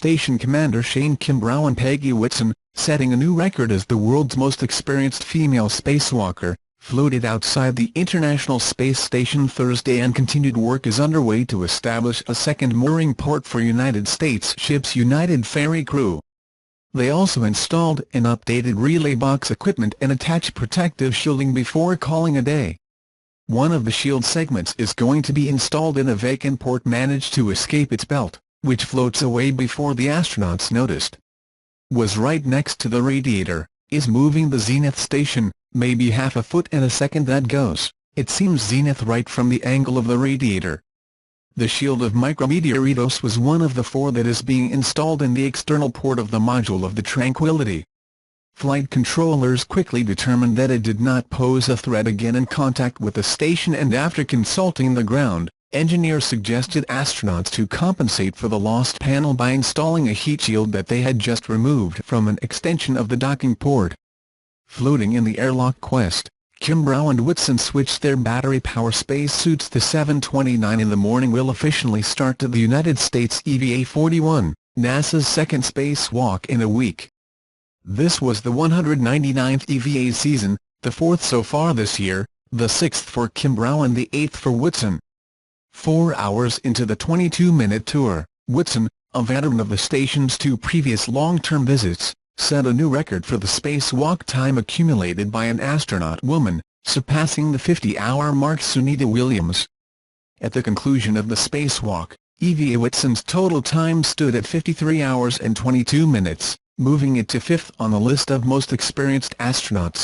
Station Commander Kimbrough and Peggy Whitson, setting a new record as the world's most experienced female spacewalker, floated outside the International Space Station Thursday, and continued work is underway to establish a second mooring port for United States ships United Ferry crew. They also installed and updated relay box equipment and attached protective shielding before calling a day. One of the shield segments is going to be installed in a vacant port managed to escape its belt, which floats away before the astronauts noticed. Was right next to the radiator, is moving the zenith station, maybe half a foot in a second that goes, it seems zenith right from the angle of the radiator. The shield of micrometeoritos was one of the 4 that is being installed in the external port of the module of the Tranquility. Flight controllers quickly determined that it did not pose a threat again in contact with the station, and after consulting the ground, engineers suggested astronauts to compensate for the lost panel by installing a heat shield that they had just removed from an extension of the docking port. Floating in the Airlock Quest, Kimbrough and Whitson switched their battery-power spacesuits to 7:29 in the morning. Will officially start to the United States EVA-41, NASA's second spacewalk in a week. This was the 199th EVA season, the 4th so far this year, the 6th for Kimbrough and the 8th for Whitson. 4 hours into the 22-minute tour, Whitson, a veteran of the station's 2 previous long-term visits, set a new record for the spacewalk time accumulated by an astronaut woman, surpassing the 50-hour mark. Sunita Williams. At the conclusion of the spacewalk, EVA Whitson's total time stood at 53 hours and 22 minutes, moving it to 5th on the list of most experienced astronauts.